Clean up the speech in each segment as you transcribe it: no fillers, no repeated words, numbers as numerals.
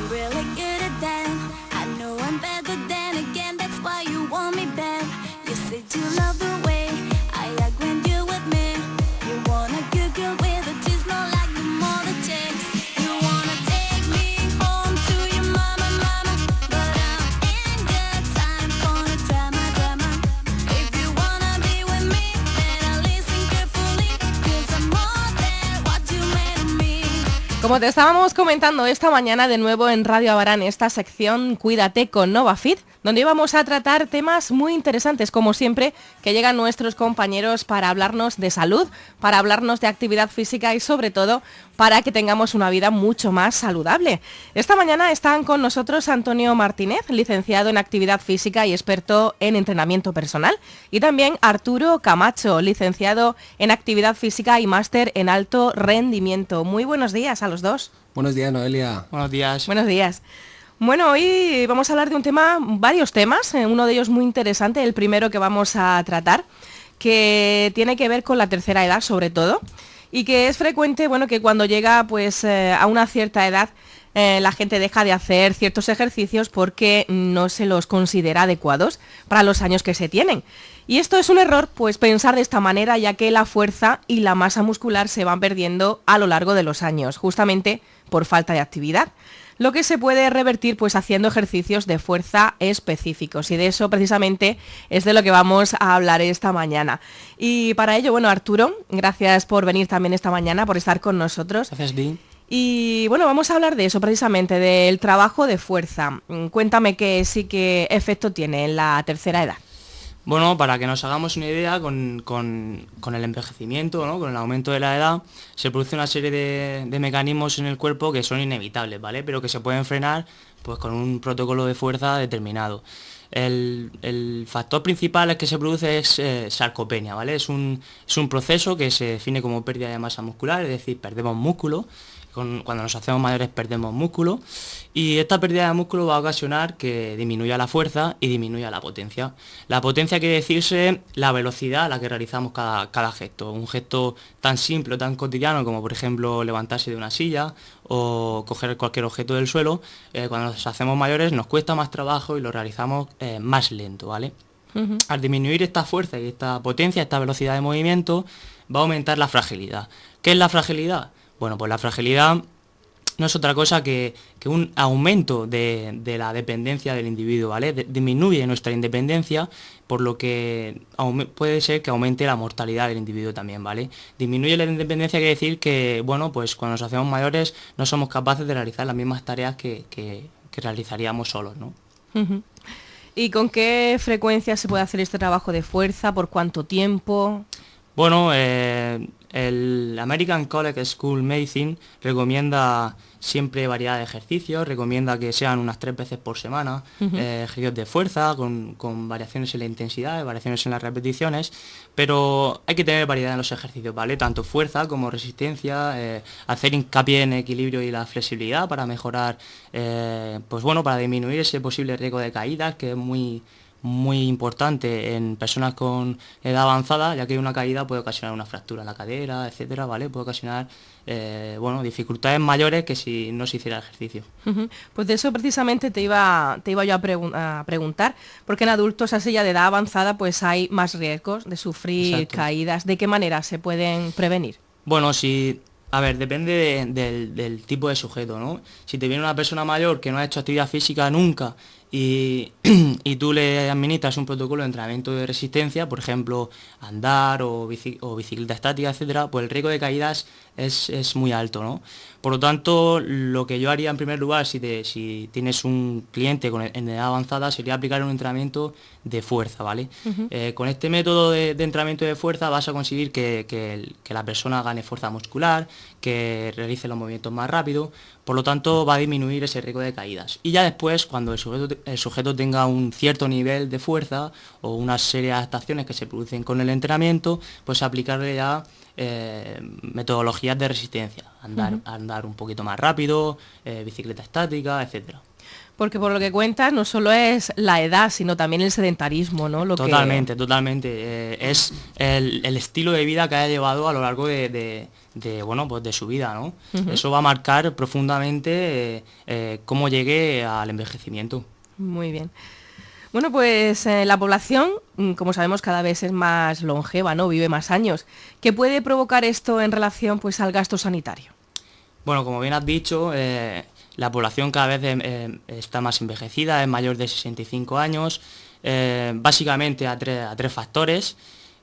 really good at that. I know I'm bad, but then again, that's why you want me back. You said you love the way I act when you're with me. You want a good girl with a taste, not like the mother chicks. You wanna take me home to your mama, mama, but I'm in good time for the drama, drama. If you wanna be with me, better listen carefully, 'cause I'm more than what you made of me. Como te estábamos comentando esta mañana de nuevo en Radio Abarán, esta sección Cuídate con NovaFit, donde íbamos a tratar temas muy interesantes, como siempre, que llegan nuestros compañeros para hablarnos de salud, para hablarnos de actividad física y sobre todo para que tengamos una vida mucho más saludable. Esta mañana están con nosotros Antonio Martínez, licenciado en actividad física y experto en entrenamiento personal, y también Arturo Camacho, licenciado en actividad física y máster en alto rendimiento. Muy buenos días a los dos. Buenos días, Noelia. Buenos días. Buenos días. Bueno, hoy vamos a hablar de un tema, varios temas, uno de ellos muy interesante, el primero que vamos a tratar, que tiene que ver con la tercera edad sobre todo, y que es frecuente, bueno, que cuando llega pues a una cierta edad la gente deja de hacer ciertos ejercicios porque no se los considera adecuados para los años que se tienen. Y esto es un error, pues pensar de esta manera, ya que la fuerza y la masa muscular se van perdiendo a lo largo de los años, justamente por falta de actividad. Lo que se puede revertir pues haciendo ejercicios de fuerza específicos, y de eso precisamente es de lo que vamos a hablar esta mañana. Y para ello, bueno, Arturo, gracias por venir también esta mañana, por estar con nosotros. Gracias, Di. Y bueno, vamos a hablar de eso precisamente, del trabajo de fuerza. Cuéntame qué efecto tiene en la tercera edad. Bueno, para que nos hagamos una idea, con el envejecimiento, ¿no? Con el aumento de la edad, se produce una serie de mecanismos en el cuerpo que son inevitables, ¿vale? Pero que se pueden frenar pues, con un protocolo de fuerza determinado. El factor principal que se produce es sarcopenia, ¿vale? Es un proceso que se define como pérdida de masa muscular, es decir, perdemos músculo. Cuando nos hacemos mayores perdemos músculo, y esta pérdida de músculo va a ocasionar que disminuya la fuerza y disminuya la potencia. La potencia quiere decirse la velocidad a la que realizamos cada gesto. Un gesto tan simple o tan cotidiano como por ejemplo levantarse de una silla o coger cualquier objeto del suelo, cuando nos hacemos mayores nos cuesta más trabajo y lo realizamos más lento, ¿vale? Uh-huh. Al disminuir esta fuerza y esta potencia, esta velocidad de movimiento, va a aumentar la fragilidad. ¿Qué es la fragilidad? Bueno, pues la fragilidad no es otra cosa que un aumento de la dependencia del individuo, ¿vale? Disminuye nuestra independencia, por lo que puede ser que aumente la mortalidad del individuo también, ¿vale? Disminuye la independencia quiere decir que, bueno, pues cuando nos hacemos mayores no somos capaces de realizar las mismas tareas que realizaríamos solos, ¿no? Uh-huh. ¿Y con qué frecuencia se puede hacer este trabajo de fuerza? ¿Por cuánto tiempo? Bueno, el American College School Medicine recomienda siempre variedad de ejercicios, recomienda que sean unas 3 veces por semana, uh-huh. Ejercicios de fuerza con variaciones en la intensidad, variaciones en las repeticiones, pero hay que tener variedad en los ejercicios, ¿vale? Tanto fuerza como resistencia, hacer hincapié en el equilibrio y la flexibilidad para mejorar, pues bueno, para disminuir ese posible riesgo de caídas, que es muy importante en personas con edad avanzada, ya que una caída puede ocasionar una fractura en la cadera, etcétera, ¿vale? Puede ocasionar dificultades mayores que si no se hiciera ejercicio. Uh-huh. Pues de eso precisamente te iba yo a preguntar, porque en adultos así ya de edad avanzada pues hay más riesgos de sufrir Exacto. Caídas. ¿De qué manera se pueden prevenir? Bueno, a ver, depende del tipo de sujeto, ¿no? Si te viene una persona mayor que no ha hecho actividad física nunca y tú le administras un protocolo de entrenamiento de resistencia, por ejemplo, andar o bicicleta estática, etcétera, pues el riesgo de caídas es muy alto, ¿no? Por lo tanto, lo que yo haría en primer lugar, si tienes un cliente en edad avanzada, sería aplicar un entrenamiento de fuerza, ¿vale? Uh-huh. Con este método de entrenamiento de fuerza vas a conseguir que la persona gane fuerza muscular, que realice los movimientos más rápido, por lo tanto va a disminuir ese riesgo de caídas. Y ya después, cuando el sujeto tenga un cierto nivel de fuerza o una serie de adaptaciones que se producen con el entrenamiento, pues aplicarle ya metodologías de resistencia, andar un poquito más rápido, bicicleta estática, etcétera. Porque por lo que cuentas, no solo es la edad, sino también el sedentarismo, ¿no? Totalmente. Es el estilo de vida que haya llevado a lo largo bueno, pues de su vida, ¿no? Eso va a marcar profundamente cómo llegue al envejecimiento. Muy bien. Bueno, pues la población, como sabemos, cada vez es más longeva, ¿no? Vive más años. ¿Qué puede provocar esto en relación, pues, al gasto sanitario? Bueno, como bien has dicho, la población cada vez está más envejecida, es mayor de 65 años, básicamente a tres factores.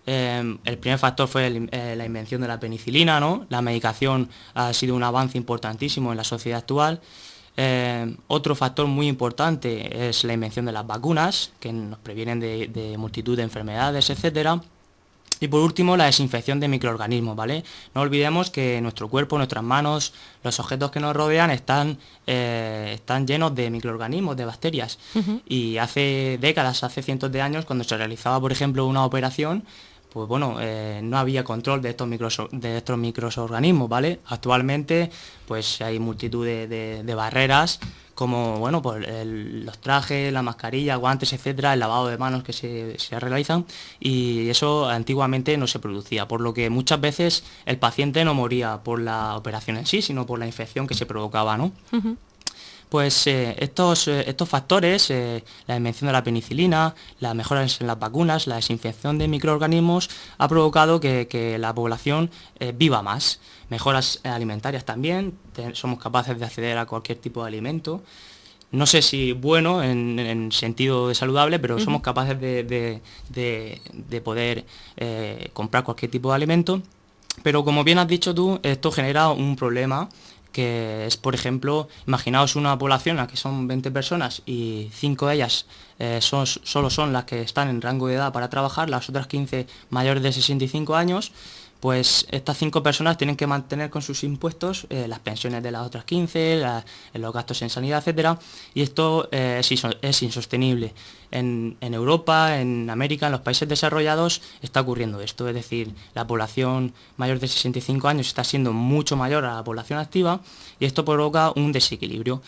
El primer factor fue la invención de la penicilina, ¿no? La medicación ha sido un avance importantísimo en la sociedad actual. Otro factor muy importante es la invención de las vacunas, que nos previenen de multitud de enfermedades, etcétera. Y por último, la desinfección de microorganismos, ¿vale? No olvidemos que nuestro cuerpo, nuestras manos, los objetos que nos rodean están llenos de microorganismos, de bacterias. Y hace décadas, hace cientos de años, cuando se realizaba, por ejemplo, una operación, pues bueno, no había control de estos microorganismos, ¿vale? Actualmente, pues hay multitud de barreras, como bueno, pues los trajes, la mascarilla, guantes, etcétera, el lavado de manos que se realizan, y eso antiguamente no se producía, por lo que muchas veces el paciente no moría por la operación en sí, sino por la infección que se provocaba, ¿no? Pues estos factores, la invención de la penicilina, las mejoras en las vacunas, la desinfección de microorganismos, ha provocado que la población viva más. Mejoras alimentarias también, somos capaces de acceder a cualquier tipo de alimento. No sé si bueno en sentido de saludable, pero somos capaces de poder comprar cualquier tipo de alimento. Pero como bien has dicho tú, esto genera un problema, que es, por ejemplo, imaginaos una población en la que son 20 personas y 5 de ellas solo son las que están en rango de edad para trabajar, las otras 15 mayores de 65 años, pues estas 5 personas tienen que mantener con sus impuestos las pensiones de las otras 15, los gastos en sanidad, etcétera, y esto es insostenible. En Europa, en América, en los países desarrollados está ocurriendo esto, es decir, la población mayor de 65 años está siendo mucho mayor a la población activa y esto provoca un desequilibrio.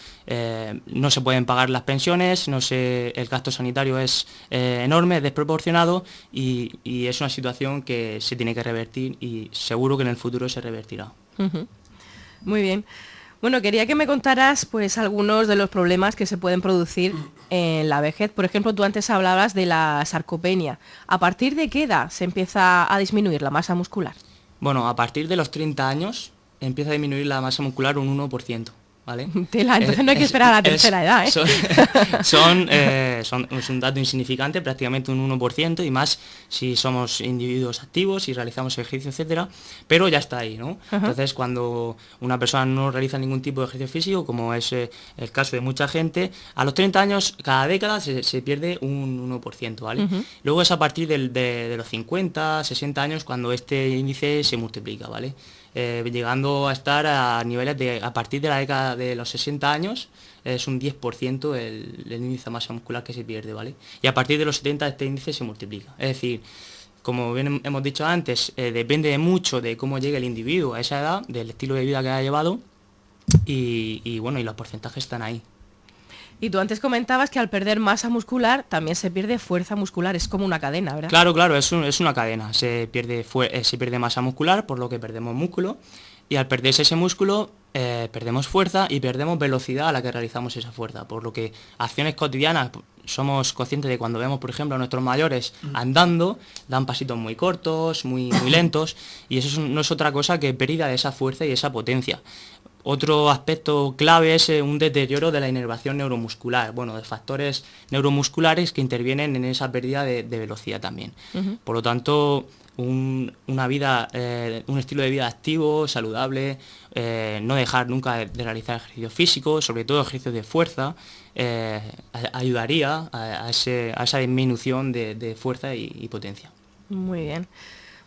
No se pueden pagar las pensiones, el gasto sanitario es enorme, es desproporcionado y es una situación que se tiene que revertir y seguro que en el futuro se revertirá. Muy bien. Bueno, quería que me contaras pues algunos de los problemas que se pueden producir en la vejez. Por ejemplo, tú antes hablabas de la sarcopenia. ¿A partir de qué edad se empieza a disminuir la masa muscular? Bueno, a partir de los 30 años empieza a disminuir la masa muscular un 1%. ¿Vale? Entonces no hay que esperar a la tercera edad, ¿eh? Es un dato insignificante, prácticamente un 1%, y más si somos individuos activos, si realizamos ejercicio, etcétera, pero ya está ahí, ¿no? Entonces, cuando una persona no realiza ningún tipo de ejercicio físico, como es el caso de mucha gente, a los 30 años, cada década se pierde un 1%, ¿vale? Luego es a partir de los 50, 60 años cuando este índice se multiplica, ¿vale? Llegando a estar a niveles a partir de la década de los 60 años, es un 10% el índice de masa muscular que se pierde, ¿vale? Y a partir de los 70 este índice se multiplica. Es decir, como bien hemos dicho antes, depende mucho de cómo llegue el individuo a esa edad, del estilo de vida que haya llevado, y bueno, y los porcentajes están ahí. Y tú antes comentabas que al perder masa muscular también se pierde fuerza muscular, es como una cadena, ¿verdad? Claro, es una cadena, se pierde masa muscular, por lo que perdemos músculo, y al perderse ese músculo perdemos fuerza y perdemos velocidad a la que realizamos esa fuerza, por lo que acciones cotidianas, somos conscientes de cuando vemos, por ejemplo, a nuestros mayores andando, dan pasitos muy cortos, muy lentos, y eso no es otra cosa que pérdida de esa fuerza y esa potencia. Otro aspecto clave es un deterioro de la inervación neuromuscular, bueno, de factores neuromusculares que intervienen en esa pérdida de velocidad también. Por lo tanto, un estilo de vida activo, saludable, no dejar nunca de realizar ejercicio físico, sobre todo ejercicios de fuerza, ayudaría a esa disminución de fuerza y potencia. Muy bien.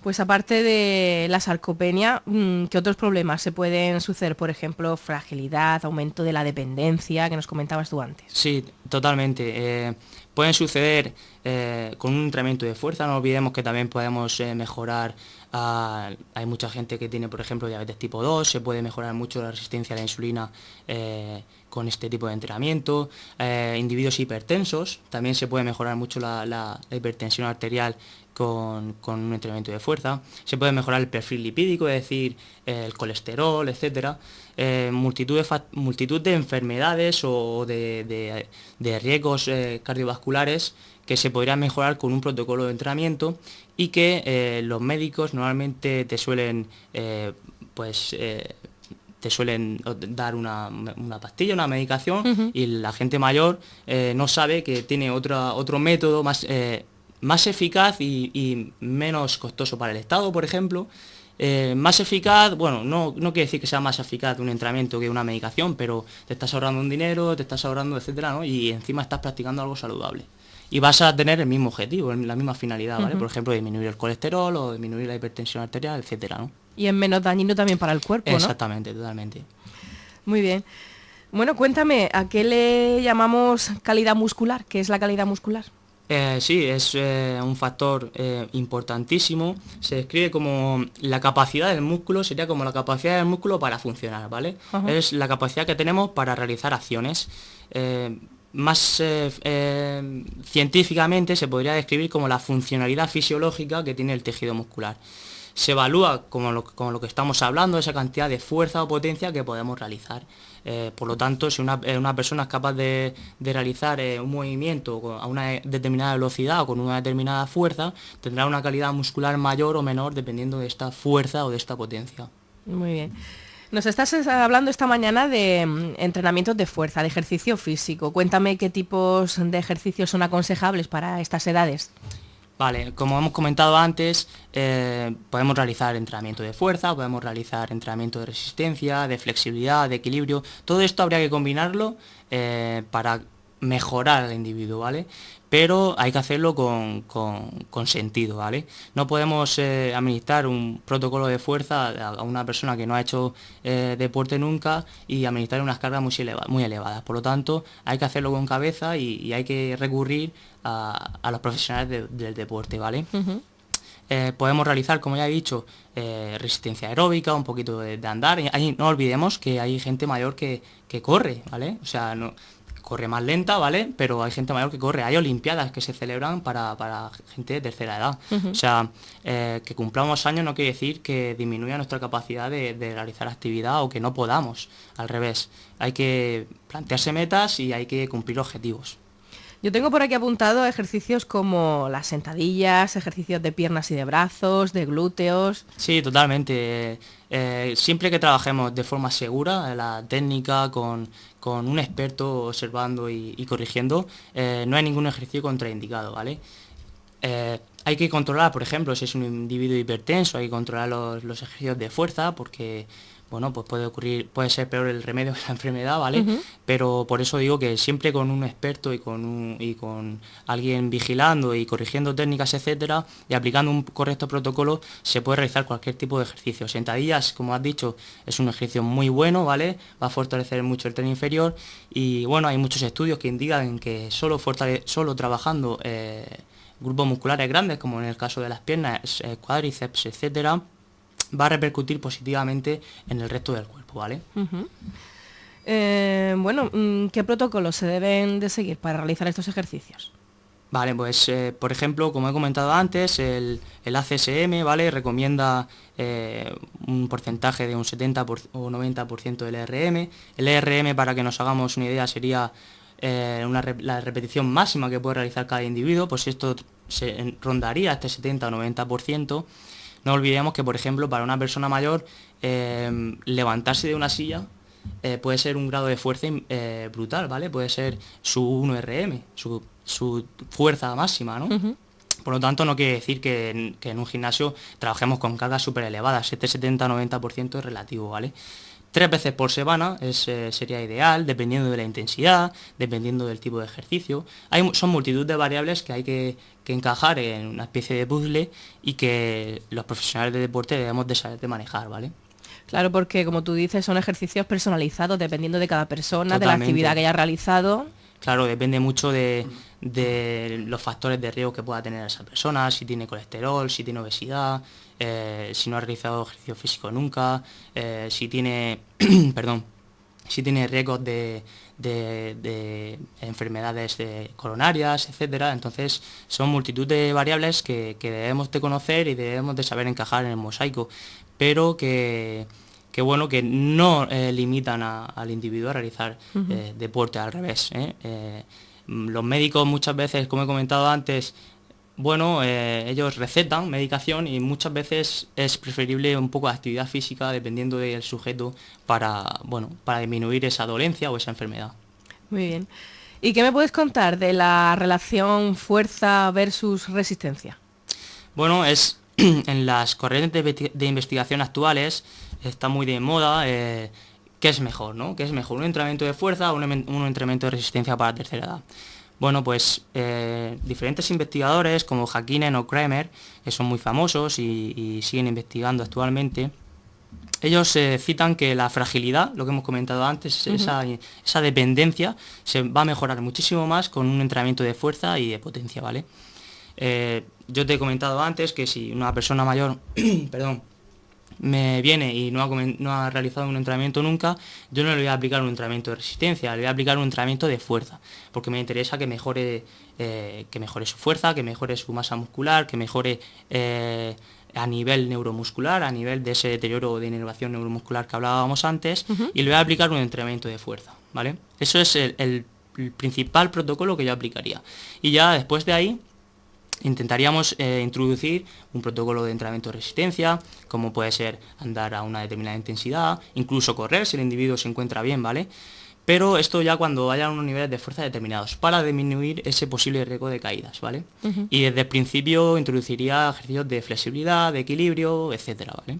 Pues aparte de la sarcopenia, ¿qué otros problemas se pueden suceder? Por ejemplo, fragilidad, aumento de la dependencia, que nos comentabas tú antes. Sí, totalmente. Pueden suceder con un entrenamiento de fuerza, no olvidemos que también podemos mejorar, hay mucha gente que tiene, por ejemplo, diabetes tipo 2, se puede mejorar mucho la resistencia a la insulina con este tipo de entrenamiento. Individuos hipertensos, también se puede mejorar mucho la hipertensión arterial con un entrenamiento de fuerza. Se puede mejorar el perfil lipídico, es decir, el colesterol, etcétera. Multitud de enfermedades o de riesgos cardiovasculares que se podrían mejorar con un protocolo de entrenamiento y que los médicos normalmente te suelen dar una pastilla, una medicación, y la gente mayor no sabe que tiene otro método más eficaz y menos costoso para el Estado, por ejemplo. Más eficaz, bueno, no quiere decir que sea más eficaz un entrenamiento que una medicación, pero te estás ahorrando un dinero, te estás ahorrando, etcétera, ¿no? Y encima estás practicando algo saludable. Y vas a tener el mismo objetivo, la misma finalidad, ¿vale? Por ejemplo, disminuir el colesterol o disminuir la hipertensión arterial, etcétera, ¿no? Y es menos dañino también para el cuerpo, ¿no? Exactamente, totalmente. Muy bien. Bueno, cuéntame, ¿a qué le llamamos calidad muscular? ¿Qué es la calidad muscular? Sí, es un factor importantísimo. Se describe como la capacidad del músculo, sería como la capacidad del músculo para funcionar, ¿vale? Ajá. Es la capacidad que tenemos para realizar acciones. Más científicamente se podría describir como la funcionalidad fisiológica que tiene el tejido muscular. Se evalúa como lo que estamos hablando, esa cantidad de fuerza o potencia que podemos realizar. Por lo tanto, si una persona es capaz de realizar un movimiento a una determinada velocidad o con una determinada fuerza, tendrá una calidad muscular mayor o menor dependiendo de esta fuerza o de esta potencia. Muy bien. Nos estás hablando esta mañana de entrenamientos de fuerza, de ejercicio físico. Cuéntame qué tipos de ejercicios son aconsejables para estas edades. Vale, como hemos comentado antes, podemos realizar entrenamiento de fuerza, podemos realizar entrenamiento de resistencia, de flexibilidad, de equilibrio. Todo esto habría que combinarlo para mejorar al individuo, ¿vale? Pero hay que hacerlo con sentido, ¿vale? No podemos administrar un protocolo de fuerza a una persona que no ha hecho deporte nunca y administrar unas cargas muy elevadas. Por lo tanto, hay que hacerlo con cabeza y hay que recurrir a los profesionales del deporte, ¿vale? Podemos realizar, como ya he dicho, resistencia aeróbica, un poquito de andar. No olvidemos que hay gente mayor que corre, ¿vale? O sea, corre más lenta, ¿vale? Pero hay gente mayor que corre. Hay olimpiadas que se celebran para gente de tercera edad. O sea, que cumplamos años no quiere decir que disminuya nuestra capacidad de realizar actividad o que no podamos. Al revés, hay que plantearse metas y hay que cumplir objetivos. Yo tengo por aquí apuntado ejercicios como las sentadillas, ejercicios de piernas y de brazos, de glúteos. Sí, totalmente. Siempre que trabajemos de forma segura, la técnica, con un experto observando y corrigiendo, no hay ningún ejercicio contraindicado, ¿vale? Hay que controlar, por ejemplo, si es un individuo hipertenso, hay que controlar los ejercicios de fuerza, porque bueno, pues puede ser peor el remedio que la enfermedad, ¿vale? Pero por eso digo que siempre con un experto y con alguien vigilando y corrigiendo técnicas, etcétera, y aplicando un correcto protocolo, se puede realizar cualquier tipo de ejercicio. Sentadillas, como has dicho, es un ejercicio muy bueno, ¿vale? Va a fortalecer mucho el tren inferior y bueno, hay muchos estudios que indican que solo trabajando grupos musculares grandes, como en el caso de las piernas, cuádriceps, etcétera, va a repercutir positivamente en el resto del cuerpo, ¿vale? Bueno, ¿qué protocolos se deben de seguir para realizar estos ejercicios? Vale, pues por ejemplo, como he comentado antes, el ACSM, ¿vale? Recomienda un porcentaje de un 70 o 90% del ERM. El ERM, para que nos hagamos una idea, sería la repetición máxima que puede realizar cada individuo, pues esto se rondaría este 70 o 90%. No olvidemos que, por ejemplo, para una persona mayor, levantarse de una silla puede ser un grado de fuerza brutal, ¿vale? Puede ser su 1RM, su fuerza máxima, ¿no? Por lo tanto, no quiere decir que en un gimnasio trabajemos con cargas súper elevadas. Este 70-90% es relativo, ¿vale? 3 veces por semana sería ideal, dependiendo de la intensidad, dependiendo del tipo de ejercicio. Son multitud de variables que hay que encajar en una especie de puzzle y que los profesionales de deporte debemos de saber de manejar, ¿vale? Claro, porque como tú dices, son ejercicios personalizados dependiendo de cada persona, de la Totalmente. actividad que haya realizado. Claro, depende mucho de los factores de riesgo que pueda tener esa persona, si tiene colesterol, si tiene obesidad, si no ha realizado ejercicio físico nunca, si tiene, perdón, si tiene riesgos de enfermedades coronarias, etcétera. Entonces son multitud de variables que debemos de conocer y debemos de saber encajar en el mosaico, pero que bueno, que no limitan al individuo a realizar deporte, al revés. Los médicos muchas veces, como he comentado antes, bueno, ellos recetan medicación y muchas veces es preferible un poco de actividad física dependiendo del sujeto para disminuir esa dolencia o esa enfermedad. Muy bien. ¿Y qué me puedes contar de la relación fuerza versus resistencia? Bueno, en las corrientes de investigación actuales está muy de moda qué es mejor, ¿no? ¿Qué es mejor, un entrenamiento de fuerza o un entrenamiento de resistencia para la tercera edad? Bueno, pues diferentes investigadores como Häkkinen o Kramer, que son muy famosos y siguen investigando actualmente, ellos citan que la fragilidad, lo que hemos comentado antes, esa dependencia, se va a mejorar muchísimo más con un entrenamiento de fuerza y de potencia, ¿vale? Yo te he comentado antes que si una persona mayor, perdón, me viene y no ha realizado un entrenamiento nunca, yo no le voy a aplicar un entrenamiento de resistencia, le voy a aplicar un entrenamiento de fuerza, porque me interesa que mejore su fuerza, que mejore su masa muscular, que mejore a nivel neuromuscular, a nivel de ese deterioro de inervación neuromuscular que hablábamos antes, y le voy a aplicar un entrenamiento de fuerza, ¿vale? Eso es el principal protocolo que yo aplicaría. Y ya después de ahí intentaríamos introducir un protocolo de entrenamiento de resistencia, como puede ser andar a una determinada intensidad, incluso correr si el individuo se encuentra bien, ¿vale? Pero esto ya cuando haya unos niveles de fuerza determinados, para disminuir ese posible riesgo de caídas, ¿vale? Y desde el principio introduciría ejercicios de flexibilidad, de equilibrio, etcétera, ¿vale?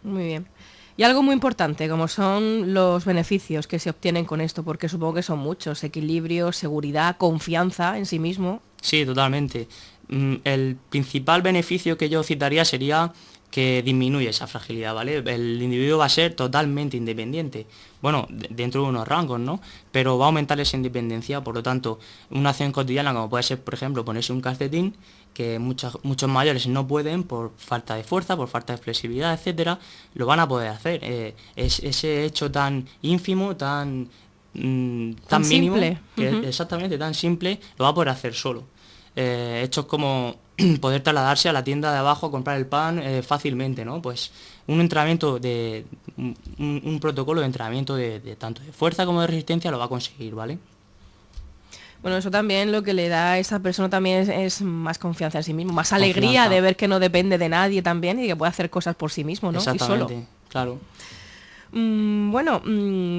Muy bien. Y algo muy importante, como son los beneficios que se obtienen con esto, porque supongo que son muchos: equilibrio, seguridad, confianza en sí mismo. Sí, totalmente. El principal beneficio que yo citaría sería que disminuye esa fragilidad, ¿vale? El individuo va a ser totalmente independiente, bueno, dentro de unos rangos, ¿no? Pero va a aumentar esa independencia, por lo tanto, una acción cotidiana como puede ser, por ejemplo, ponerse un calcetín, que muchos mayores no pueden por falta de fuerza, por falta de flexibilidad, etcétera, lo van a poder hacer. Ese hecho tan ínfimo, tan mínimo, simple. Exactamente, tan simple, lo va a poder hacer solo. Hechos como poder trasladarse a la tienda de abajo a comprar el pan fácilmente, ¿no? Pues un entrenamiento un protocolo de entrenamiento de tanto de fuerza como de resistencia lo va a conseguir, ¿vale? Bueno, eso también lo que le da a esa persona también es más confianza en sí mismo, más alegría Confianza. de ver que no depende de nadie también y que puede hacer cosas por sí mismo, ¿no? Y solo. Exactamente, claro. Bueno,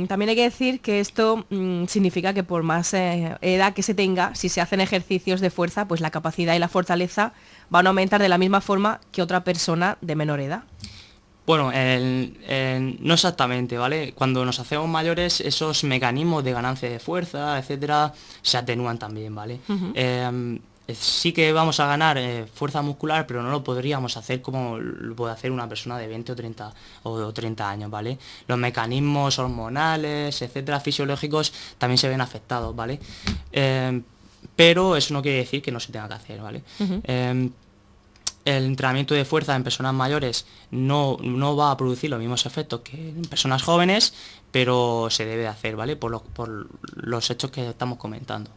también hay que decir que esto significa que por más edad que se tenga, si se hacen ejercicios de fuerza, pues la capacidad y la fortaleza van a aumentar de la misma forma que otra persona de menor edad. Bueno, no exactamente, ¿vale? Cuando nos hacemos mayores, esos mecanismos de ganancia de fuerza, etcétera, se atenúan también, ¿vale? Sí que vamos a ganar fuerza muscular, pero no lo podríamos hacer como lo puede hacer una persona de 20 o 30 años, ¿vale? Los mecanismos hormonales, etcétera, fisiológicos, también se ven afectados, ¿vale? Pero eso no quiere decir que no se tenga que hacer, ¿vale? El entrenamiento de fuerza en personas mayores no va a producir los mismos efectos que en personas jóvenes, pero se debe hacer, ¿vale? Por los hechos que estamos comentando.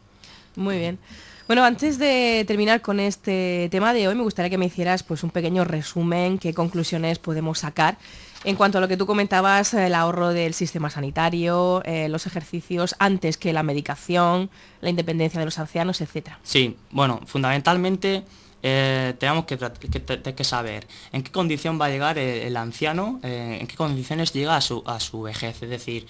Muy bien. Bueno, antes de terminar con este tema de hoy, me gustaría que me hicieras pues un pequeño resumen, qué conclusiones podemos sacar en cuanto a lo que tú comentabas, el ahorro del sistema sanitario, los ejercicios antes que la medicación, la independencia de los ancianos, etcétera. Sí, bueno, fundamentalmente tenemos que saber en qué condición va a llegar el anciano, en qué condiciones llega a su vejez, es decir,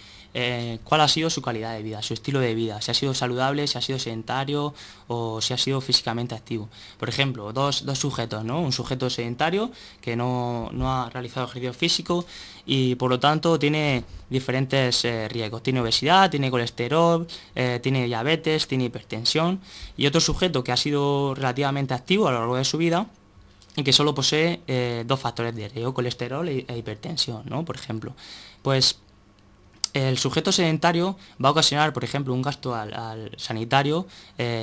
cuál ha sido su calidad de vida, su estilo de vida, si ha sido saludable, si ha sido sedentario o si ha sido físicamente activo. Por ejemplo, dos sujetos, ¿no? Un sujeto sedentario que no ha realizado ejercicio físico y por lo tanto tiene diferentes riesgos. Tiene obesidad, tiene colesterol, tiene diabetes, tiene hipertensión, y otro sujeto que ha sido relativamente activo a lo largo de su vida y que solo posee dos factores de riesgo, colesterol e hipertensión, ¿no? Por ejemplo, pues el sujeto sedentario va a ocasionar, por ejemplo, un gasto al sanitario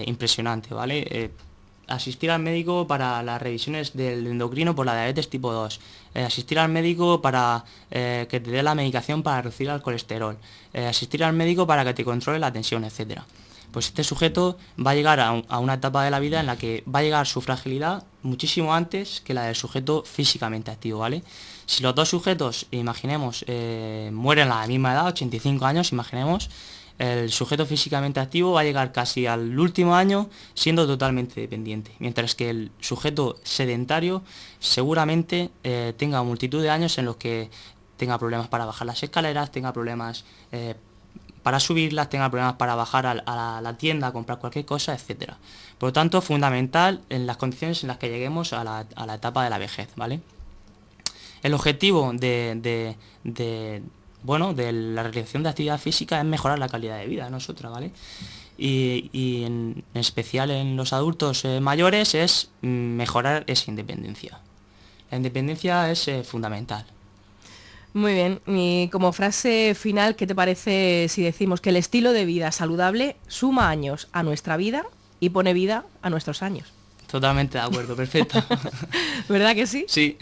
impresionante, ¿vale? Asistir al médico para las revisiones del endocrino por la diabetes tipo 2, asistir al médico para que te dé la medicación para reducir el colesterol, asistir al médico para que te controle la tensión, etcétera. Pues este sujeto va a llegar a una etapa de la vida en la que va a llegar su fragilidad muchísimo antes que la del sujeto físicamente activo, ¿vale? Si los dos sujetos, imaginemos, mueren a la misma edad, 85 años, imaginemos, el sujeto físicamente activo va a llegar casi al último año siendo totalmente dependiente, mientras que el sujeto sedentario seguramente tenga multitud de años en los que tenga problemas para bajar las escaleras, tenga problemas para subirlas, tenga problemas para bajar a la tienda a comprar cualquier cosa, etcétera. Por lo tanto, fundamental en las condiciones en las que lleguemos a la etapa de la vejez, ¿vale? El objetivo de la realización de actividad física es mejorar la calidad de vida de nosotros, ¿vale? Y en especial en los adultos mayores es mejorar esa independencia. La independencia es fundamental. Muy bien, y como frase final, ¿qué te parece si decimos que el estilo de vida saludable suma años a nuestra vida y pone vida a nuestros años? Totalmente de acuerdo, perfecto. ¿Verdad que sí? Sí.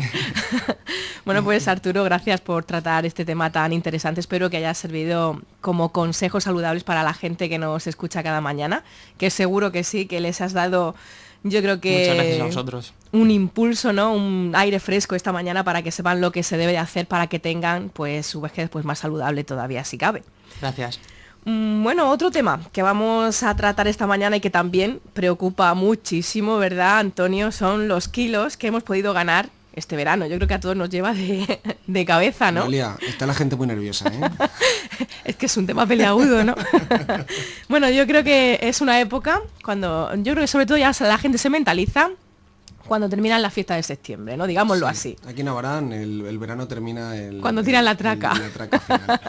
Bueno, pues Arturo, gracias por tratar este tema tan interesante. Espero que haya servido como consejos saludables para la gente que nos escucha cada mañana, que seguro que sí, que les has dado, yo creo que... Muchas gracias a vosotros. Un impulso, ¿no? Un aire fresco esta mañana para que sepan lo que se debe de hacer para que tengan pues su vejez pues más saludable todavía si cabe. Gracias. Bueno, otro tema que vamos a tratar esta mañana y que también preocupa muchísimo, ¿verdad, Antonio? Son los kilos que hemos podido ganar este verano. Yo creo que a todos nos lleva de cabeza, ¿no? Noelia, está la gente muy nerviosa, ¿eh? Es que es un tema peleagudo, ¿no? Bueno, yo creo que es una época cuando, yo creo que sobre todo ya la gente se mentaliza cuando terminan las fiestas de septiembre, ¿no? Digámoslo así. Aquí en Abarán el verano termina cuando tiran la traca. La traca final.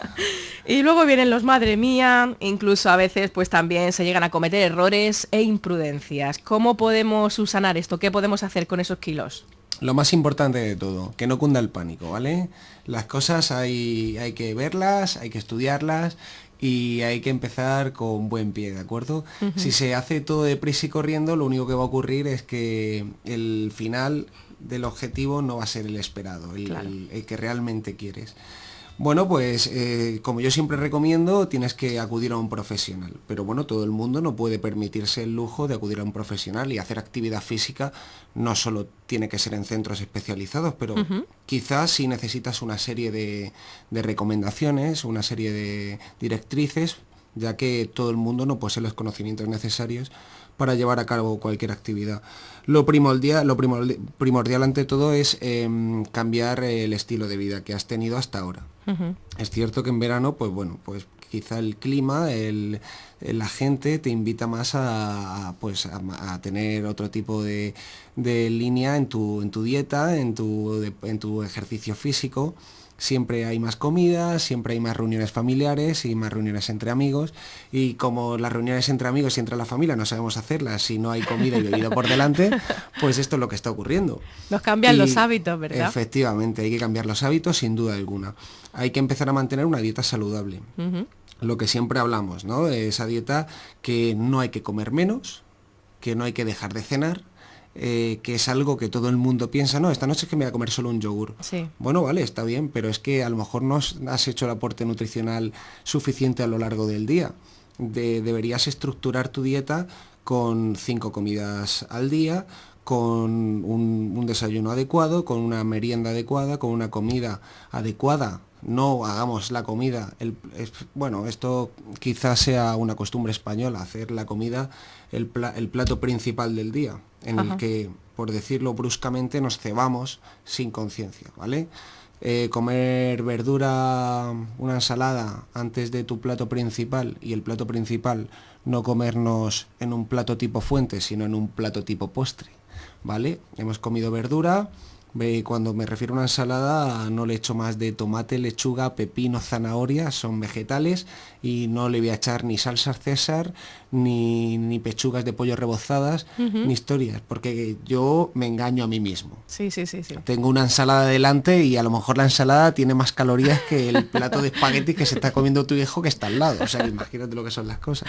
Y luego vienen los madre mía, incluso a veces pues también se llegan a cometer errores e imprudencias. ¿Cómo podemos subsanar esto? ¿Qué podemos hacer con esos kilos? Lo más importante de todo, que no cunda el pánico, ¿vale? Las cosas hay que verlas, hay que estudiarlas y hay que empezar con buen pie, ¿de acuerdo? Uh-huh. Si se hace todo deprisa y corriendo, lo único que va a ocurrir es que el final del objetivo no va a ser el esperado, el que realmente quieres. Bueno, pues como yo siempre recomiendo, tienes que acudir a un profesional. Pero bueno, todo el mundo no puede permitirse el lujo de acudir a un profesional y hacer actividad física. No solo tiene que ser en centros especializados, pero quizás si necesitas una serie de recomendaciones, una serie de directrices, ya que todo el mundo no posee los conocimientos necesarios para llevar a cabo cualquier actividad. Lo primordial ante todo es cambiar el estilo de vida que has tenido hasta ahora. Uh-huh. Es cierto que en verano, pues bueno, pues quizá el clima, la gente te invita más a tener otro tipo de línea en tu dieta, en tu ejercicio físico. Siempre hay más comida, siempre hay más reuniones familiares y más reuniones entre amigos. Y como las reuniones entre amigos y entre la familia no sabemos hacerlas si no hay comida y bebida por delante, pues esto es lo que está ocurriendo. Nos cambian los hábitos, ¿verdad? Efectivamente, hay que cambiar los hábitos sin duda alguna. Hay que empezar a mantener una dieta saludable. Uh-huh. Lo que siempre hablamos, ¿no? Esa dieta que no hay que comer menos, que no hay que dejar de cenar, que es algo que todo el mundo piensa, no, esta noche es que me voy a comer solo un yogur. Sí. Bueno, vale, está bien, pero es que a lo mejor no has hecho el aporte nutricional suficiente a lo largo del día. Deberías estructurar tu dieta con 5 comidas al día, con un desayuno adecuado, con una merienda adecuada, con una comida adecuada. No hagamos la comida, esto quizás sea una costumbre española, hacer la comida el plato principal del día. en Ajá. el que, por decirlo bruscamente, nos cebamos sin conciencia, ¿vale? Comer verdura, una ensalada antes de tu plato principal, y el plato principal no comernos en un plato tipo fuente, sino en un plato tipo postre, ¿vale? Hemos comido verdura. Cuando me refiero a una ensalada no le echo más de tomate, lechuga, pepino, zanahoria, son vegetales, y no le voy a echar ni salsa César, ni pechugas de pollo rebozadas, ni historias, porque yo me engaño a mí mismo. Sí, sí, sí, sí. Tengo una ensalada delante y a lo mejor la ensalada tiene más calorías que el plato de espagueti que se está comiendo tu hijo que está al lado. O sea, que imagínate lo que son las cosas.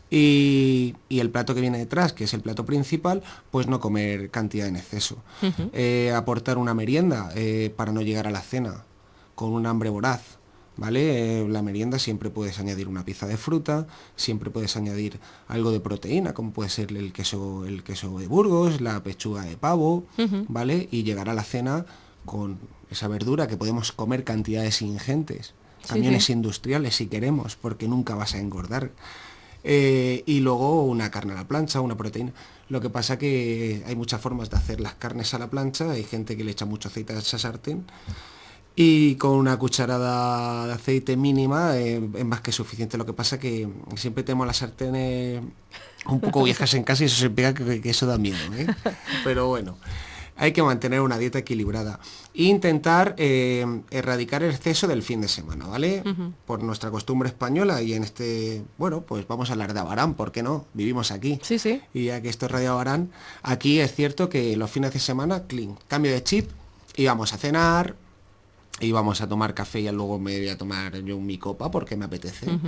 Y el plato que viene detrás, que es el plato principal, pues no comer cantidad en exceso. Aportar una merienda para no llegar a la cena con un hambre voraz, ¿vale? La merienda siempre puedes añadir una pieza de fruta, siempre puedes añadir algo de proteína, como puede ser el queso de Burgos, la pechuga de pavo, ¿vale? Y llegar a la cena con esa verdura, que podemos comer cantidades ingentes, Sí, camiones sí. industriales si queremos, porque nunca vas a engordar. Y luego una carne a la plancha, una proteína. Lo que pasa que hay muchas formas de hacer las carnes a la plancha, hay gente que le echa mucho aceite a esa sartén, y con una cucharada de aceite mínima es más que suficiente. Lo que pasa que siempre tenemos las sartenes un poco viejas en casa, y eso significa que eso da miedo, ¿eh? Pero bueno, hay que mantener una dieta equilibrada e intentar erradicar el exceso del fin de semana, ¿vale? Por nuestra costumbre española, y en bueno, pues vamos a hablar de Abarán, ¿por qué no? Vivimos aquí. Sí, sí. Y ya que esto es Radio Abarán, aquí es cierto que los fines de semana, clean, cambio de chip, y vamos a cenar, y vamos a tomar café, y luego me voy a tomar yo mi copa porque me apetece.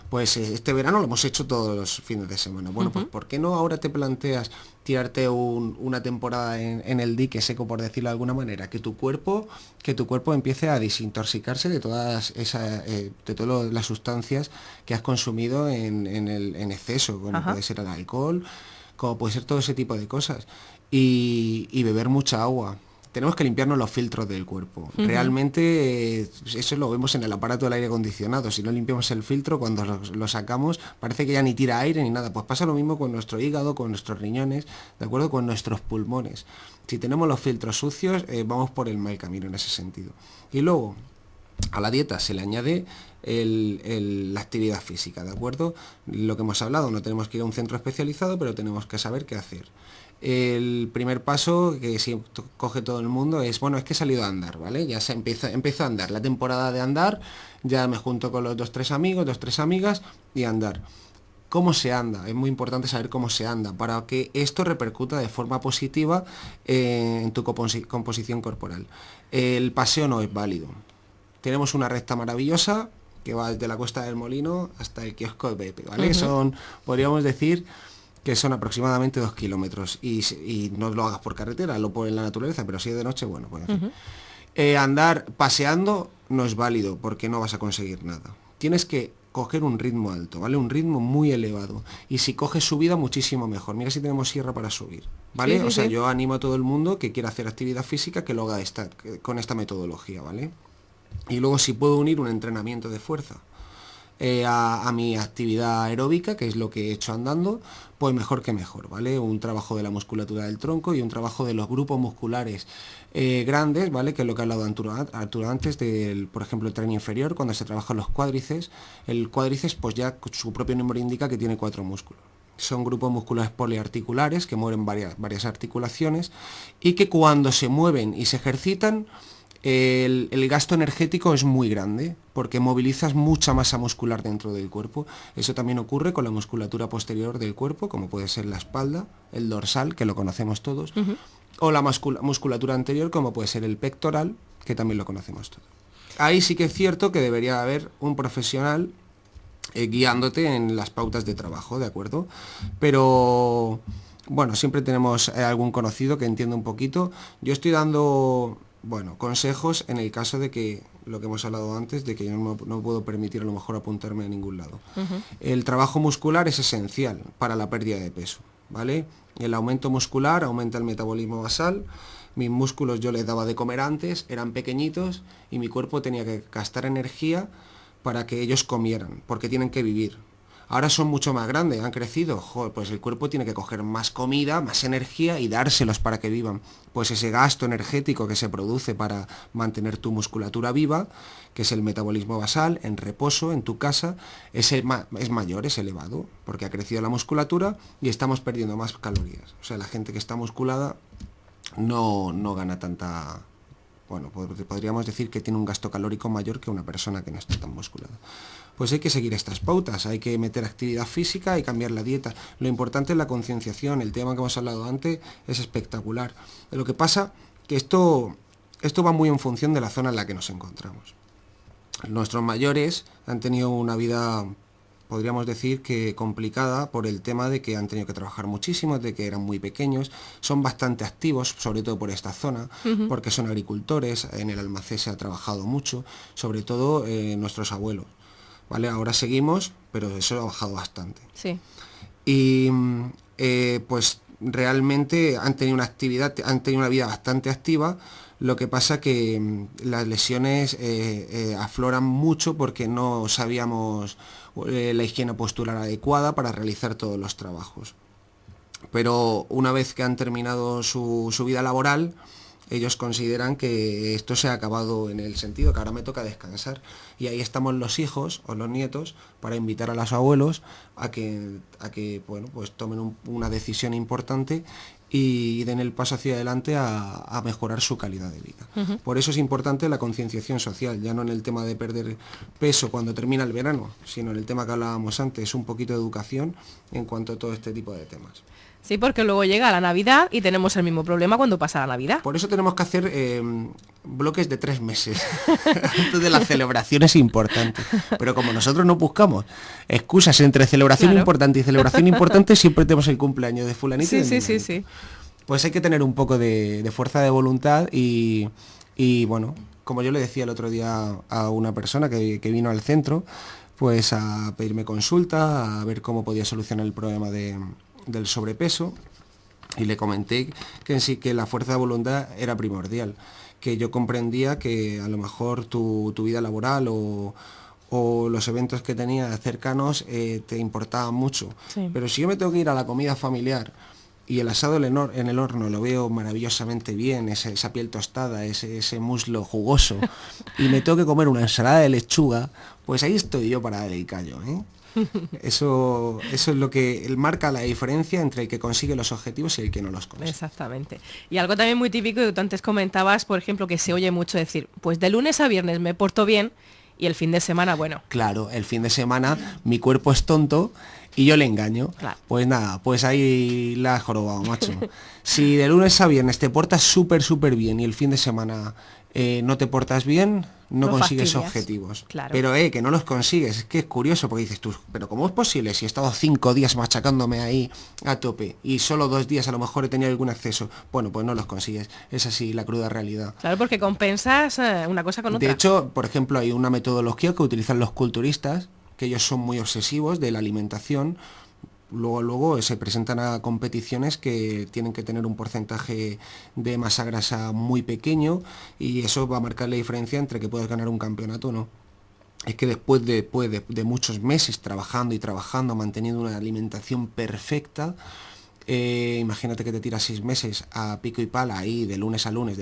Pues este verano lo hemos hecho todos los fines de semana. Bueno, pues ¿por qué no ahora te planteas tirarte una temporada en el dique seco, por decirlo de alguna manera? Que tu cuerpo empiece a desintoxicarse de todas las sustancias que has consumido en exceso, como Ajá. puede ser el alcohol, como puede ser todo ese tipo de cosas. Y beber mucha agua. Tenemos que limpiarnos los filtros del cuerpo. Realmente eso lo vemos en el aparato del aire acondicionado. Si no limpiamos el filtro, cuando lo sacamos, parece que ya ni tira aire ni nada. Pues pasa lo mismo con nuestro hígado, con nuestros riñones, ¿de acuerdo? Con nuestros pulmones. Si tenemos los filtros sucios, vamos por el mal camino en ese sentido. Y luego, a la dieta se le añade la actividad física, ¿de acuerdo? Lo que hemos hablado, no tenemos que ir a un centro especializado, pero tenemos que saber qué hacer. El primer paso que sí coge todo el mundo es, bueno, es que he salido a andar, ¿vale? Ya empiezo a andar, la temporada de andar, ya me junto con los 2-3 amigos, 2-3 amigas, y andar. ¿Cómo se anda? Es muy importante saber cómo se anda, para que esto repercuta de forma positiva en tu composición corporal. El paseo no es válido. Tenemos una recta maravillosa que va desde la Cuesta del Molino hasta el kiosco de Pepe, ¿vale? Podríamos decir que son aproximadamente 2 kilómetros, y no lo hagas por carretera, lo pones en la naturaleza, pero si es de noche, bueno, pues en fin. Andar paseando no es válido, porque no vas a conseguir nada. Tienes que coger un ritmo alto, ¿vale? Un ritmo muy elevado. Y si coges subida, muchísimo mejor. Mira si tenemos sierra para subir, ¿vale? Sí, sí, o sea, sí. yo animo a todo el mundo que quiera hacer actividad física que lo haga con esta metodología, ¿vale? Y luego, si puedo unir un entrenamiento de fuerza a mi actividad aeróbica, que es lo que he hecho andando, pues mejor que mejor, ¿vale? Un trabajo de la musculatura del tronco y un trabajo de los grupos musculares grandes, ¿vale? Que es lo que ha hablado Arturo antes, por ejemplo, el tren inferior, cuando se trabajan los cuádriceps. El cuádriceps, pues ya su propio nombre indica que tiene 4 músculos. Son grupos musculares poliarticulares que mueven varias articulaciones, y que cuando se mueven y se ejercitan, el gasto energético es muy grande, porque movilizas mucha masa muscular dentro del cuerpo. Eso también ocurre con la musculatura posterior del cuerpo, como puede ser la espalda, el dorsal, que lo conocemos todos, o la musculatura anterior, como puede ser el pectoral, que también lo conocemos todos. Ahí sí que es cierto que debería haber un profesional guiándote en las pautas de trabajo, ¿de acuerdo? Pero bueno, siempre tenemos algún conocido que entiende un poquito. Yo estoy dando, bueno, consejos en el caso de que, lo que hemos hablado antes, de que yo no puedo permitir a lo mejor apuntarme a ningún lado. El trabajo muscular es esencial para la pérdida de peso, ¿vale? El aumento muscular aumenta el metabolismo basal. Mis músculos yo les daba de comer antes, eran pequeñitos, y mi cuerpo tenía que gastar energía para que ellos comieran, porque tienen que vivir. Ahora son mucho más grandes, han crecido, joder, pues el cuerpo tiene que coger más comida, más energía y dárselos para que vivan. Pues ese gasto energético que se produce para mantener tu musculatura viva, que es el metabolismo basal, en reposo, en tu casa, es mayor, es elevado, porque ha crecido la musculatura y estamos perdiendo más calorías. O sea, la gente que está musculada no gana tanta... Bueno, podríamos decir que tiene un gasto calórico mayor que una persona que no está tan musculada. Pues hay que seguir estas pautas, hay que meter actividad física y cambiar la dieta. Lo importante es la concienciación, el tema que hemos hablado antes es espectacular. Lo que pasa que esto va muy en función de la zona en la que nos encontramos. Nuestros mayores han tenido una vida, podríamos decir que complicada, por el tema de que han tenido que trabajar muchísimo, de que eran muy pequeños, son bastante activos, sobre todo por esta zona, porque son agricultores, en el almacén se ha trabajado mucho, sobre todo nuestros abuelos, ¿vale? Ahora seguimos, pero eso ha bajado bastante. Sí. Y pues realmente han tenido una vida bastante activa. Lo que pasa que las lesiones afloran mucho porque no sabíamos la higiene postural adecuada para realizar todos los trabajos. Pero una vez que han terminado su vida laboral, ellos consideran que esto se ha acabado, en el sentido que ahora me toca descansar. Y ahí estamos los hijos o los nietos para invitar a los abuelos a que bueno, pues tomen una decisión importante y den el paso hacia adelante a mejorar su calidad de vida. Por eso es importante la concienciación social, ya no en el tema de perder peso cuando termina el verano, sino en el tema que hablábamos antes, un poquito de educación en cuanto a todo este tipo de temas. Sí, porque luego llega la Navidad y tenemos el mismo problema cuando pasa la Navidad. Por eso tenemos que hacer bloques de 3 meses antes de las celebraciones importantes. Pero como nosotros no buscamos excusas entre celebración importante y celebración importante, siempre tenemos el cumpleaños de fulanito y de menganito. Sí. Pues hay que tener un poco de fuerza de voluntad y bueno, como yo le decía el otro día a una persona que vino al centro, pues a pedirme consulta, a ver cómo podía solucionar el problema del sobrepeso, y le comenté que en sí que la fuerza de voluntad era primordial, que yo comprendía que a lo mejor tu vida laboral o los eventos que tenías cercanos te importaban mucho, pero si yo me tengo que ir a la comida familiar y el asado en el horno lo veo maravillosamente bien, esa piel tostada, ese muslo jugoso, y me tengo que comer una ensalada de lechuga, pues ahí estoy yo para dar el callo, ¿eh? Eso es lo que marca la diferencia entre el que consigue los objetivos y el que no los consigue. Exactamente. Y algo también muy típico que tú antes comentabas, por ejemplo, que se oye mucho decir, pues de lunes a viernes me porto bien y el fin de semana, bueno. Claro, el fin de semana mi cuerpo es tonto y yo le engaño. Claro. Pues nada, pues ahí la has jorobado, macho. Si de lunes a viernes te portas súper bien y el fin de semana no te portas bien, no consigues fastidias. Objetivos. Claro. Pero que no los consigues, es que es curioso porque dices tú, pero ¿cómo es posible si he estado 5 días machacándome ahí a tope y solo 2 días a lo mejor he tenido algún acceso? Bueno, pues no los consigues, es así la cruda realidad. Claro, porque compensas una cosa con otra. De hecho, por ejemplo, hay una metodología que utilizan los culturistas, que ellos son muy obsesivos de la alimentación. Luego se presentan a competiciones que tienen que tener un porcentaje de masa grasa muy pequeño y eso va a marcar la diferencia entre que puedes ganar un campeonato o no. Es que después de muchos meses trabajando, manteniendo una alimentación perfecta, imagínate que te tiras 6 meses a pico y pala ahí de lunes a lunes,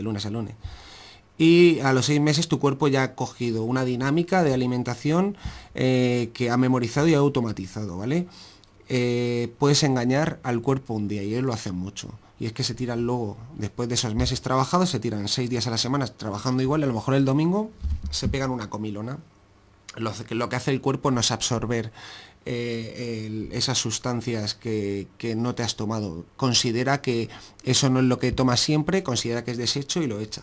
y a los 6 meses tu cuerpo ya ha cogido una dinámica de alimentación que ha memorizado y ha automatizado, ¿vale? Puedes engañar al cuerpo un día y ellos lo hacen mucho. Y es que se tiran luego, después de esos meses trabajados, se tiran 6 días a la semana trabajando igual y a lo mejor el domingo se pegan una comilona. Lo que hace el cuerpo no es absorber esas sustancias que no te has tomado. Considera que eso no es lo que tomas siempre, considera que es desecho y lo echa.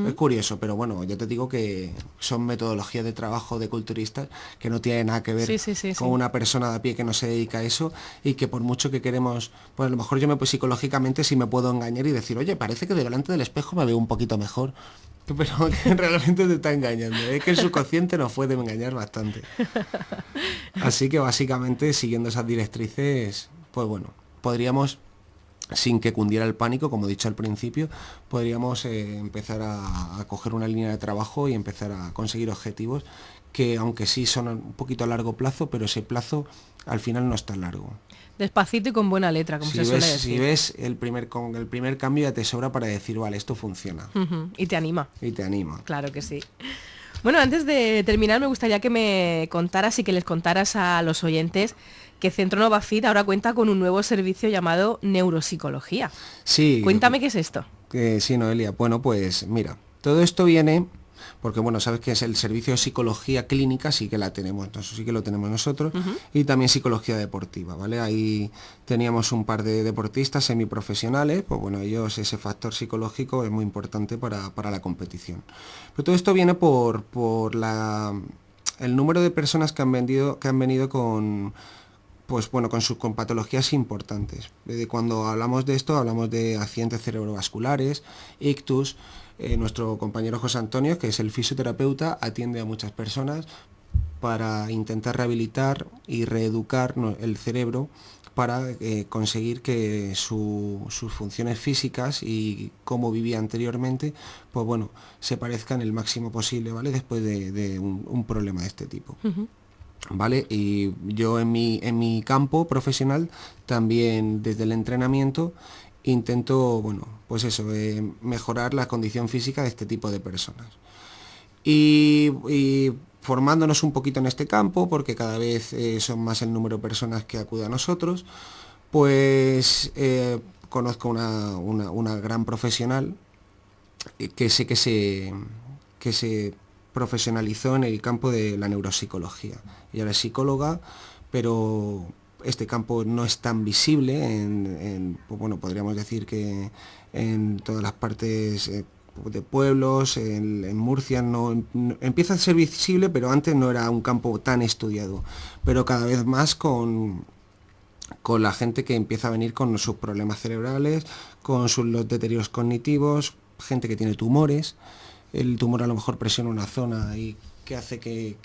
Es curioso, pero bueno, yo te digo que son metodologías de trabajo de culturistas que no tienen nada que ver con una persona de a pie que no se dedica a eso y que por mucho que queremos, pues a lo mejor yo psicológicamente sí me puedo engañar y decir, oye, parece que delante del espejo me veo un poquito mejor, pero que realmente te está engañando, es que el subconsciente nos puede engañar bastante. Así que básicamente siguiendo esas directrices, pues bueno, podríamos sin que cundiera el pánico, como he dicho al principio, podríamos empezar a coger una línea de trabajo y empezar a conseguir objetivos que, aunque sí son un poquito a largo plazo, pero ese plazo al final no es tan largo. Despacito y con buena letra, como Si se suele ves, decir. si ves con el primer cambio ya te sobra para decir, vale, esto funciona. Ujú, y te anima. Y te anima. Claro que sí. Bueno, antes de terminar me gustaría que me contaras y que les contaras a los oyentes que Centro Novafit ahora cuenta con un nuevo servicio llamado Neuropsicología. Sí. Cuéntame qué es esto. Sí, Noelia. Bueno, pues mira, todo esto viene porque, bueno, sabes que es el servicio de psicología clínica, sí que la tenemos, entonces sí que lo tenemos nosotros, y también psicología deportiva, ¿vale? Ahí teníamos un par de deportistas semiprofesionales, pues bueno, ellos, ese factor psicológico es muy importante para la competición. Pero todo esto viene por el número de personas que han venido con, pues bueno, con patologías importantes. Cuando hablamos de esto, hablamos de accidentes cerebrovasculares, ictus. Nuestro compañero José Antonio, que es el fisioterapeuta, atiende a muchas personas para intentar rehabilitar y reeducar el cerebro para conseguir que sus funciones físicas y cómo vivía anteriormente, pues bueno, se parezcan el máximo posible, ¿vale? Después de un problema de este tipo. ¿Vale? Y yo en mi campo profesional también desde el entrenamiento intento, bueno, pues eso, mejorar la condición física de este tipo de personas. Y formándonos un poquito en este campo, porque cada vez son más el número de personas que acuden a nosotros, pues conozco una gran profesional que sé que se profesionalizó en el campo de la neuropsicología. Ella es psicóloga, pero este campo no es tan visible pues bueno, podríamos decir que en todas las partes de pueblos, en Murcia no empieza a ser visible, pero antes no era un campo tan estudiado. Pero cada vez más con la gente que empieza a venir con sus problemas cerebrales, con los deterioros cognitivos, gente que tiene tumores. El tumor a lo mejor presiona una zona y que hace que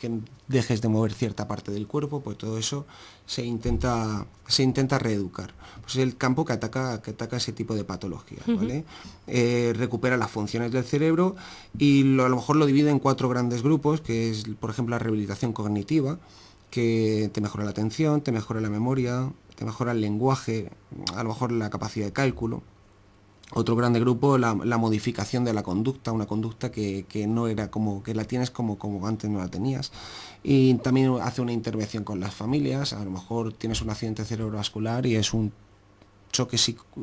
dejes de mover cierta parte del cuerpo, pues todo eso se intenta reeducar. Pues es el campo que ataca ese tipo de patologías, ¿vale? Recupera las funciones del cerebro y a lo mejor lo divide en 4 grandes grupos, que es, por ejemplo, la rehabilitación cognitiva, que te mejora la atención, te mejora la memoria, te mejora el lenguaje, a lo mejor la capacidad de cálculo. Otro grande grupo, la modificación de la conducta, una conducta que no era como, que la tienes como antes no la tenías. Y también hace una intervención con las familias, a lo mejor tienes un accidente cerebrovascular y es un choque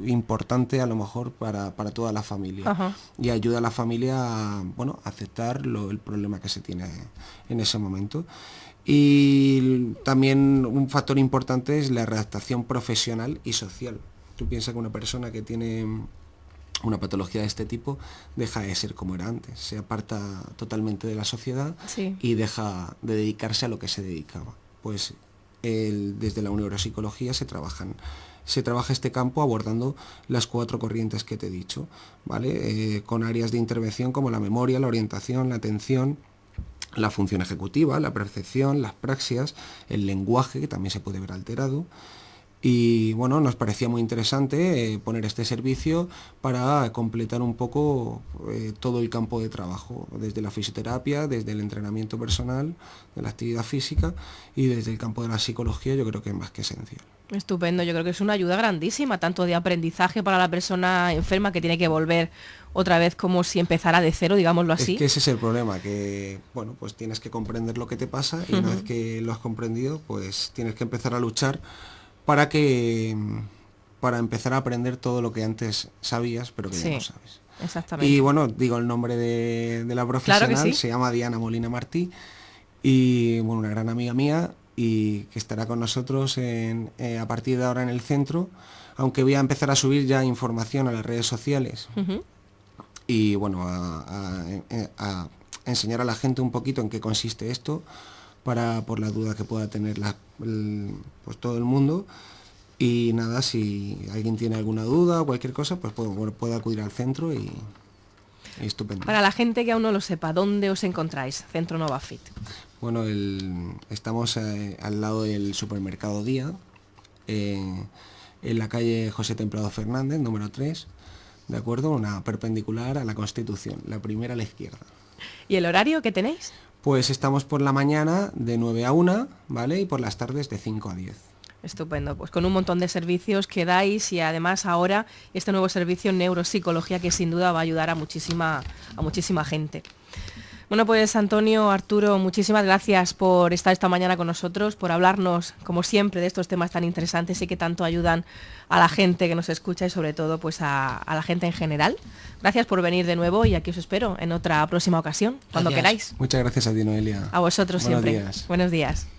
importante a lo mejor para toda la familia. Ajá. Y ayuda a la familia a, bueno, a aceptar el problema que se tiene en ese momento. Y también un factor importante es la readaptación profesional y social. Tú piensas que una persona que tiene una patología de este tipo deja de ser como era antes, se aparta totalmente de la sociedad, sí, y deja de dedicarse a lo que se dedicaba. Pues desde la neuropsicología se trabaja este campo abordando las 4 corrientes que te he dicho, ¿vale? Con áreas de intervención como la memoria, la orientación, la atención, la función ejecutiva, la percepción, las praxias, el lenguaje, que también se puede ver alterado. Y bueno, nos parecía muy interesante poner este servicio para completar un poco todo el campo de trabajo, desde la fisioterapia, desde el entrenamiento personal, de la actividad física y desde el campo de la psicología. Yo creo que es más que esencial. Estupendo, yo creo que es una ayuda grandísima, tanto de aprendizaje para la persona enferma que tiene que volver otra vez como si empezara de cero, digámoslo así. Es que ese es el problema, que bueno, pues tienes que comprender lo que te pasa y una vez que lo has comprendido, pues tienes que empezar a luchar para empezar a aprender todo lo que antes sabías, pero que ya no sabes. Exactamente. Y bueno, digo el nombre de la profesional, claro que sí. Se llama Diana Molina Martí, y bueno, una gran amiga mía, y que estará con nosotros a partir de ahora en el centro, aunque voy a empezar a subir ya información a las redes sociales. Y bueno, a enseñar a la gente un poquito en qué consiste esto, por la duda que pueda tener pues todo el mundo. Y nada, si alguien tiene alguna duda o cualquier cosa, pues puede acudir al centro y estupendo. Para la gente que aún no lo sepa, ¿dónde os encontráis, Centro Novafit? Bueno, estamos al lado del supermercado Día, en la calle José Templado Fernández, número 3, ¿de acuerdo? Una perpendicular a la Constitución, la primera a la izquierda. ¿Y el horario que tenéis? Pues estamos por la mañana de 9 a 1, ¿vale? Y por las tardes de 5 a 10. Estupendo, pues con un montón de servicios que dais y además ahora este nuevo servicio en neuropsicología que sin duda va a ayudar a muchísima gente. Bueno, pues Antonio, Arturo, muchísimas gracias por estar esta mañana con nosotros, por hablarnos, como siempre, de estos temas tan interesantes y que tanto ayudan a la gente que nos escucha y sobre todo pues a la gente en general. Gracias por venir de nuevo y aquí os espero en otra próxima ocasión, cuando Gracias. queráis. Muchas gracias a ti, Noelia. A vosotros Buenos siempre. días. Buenos días.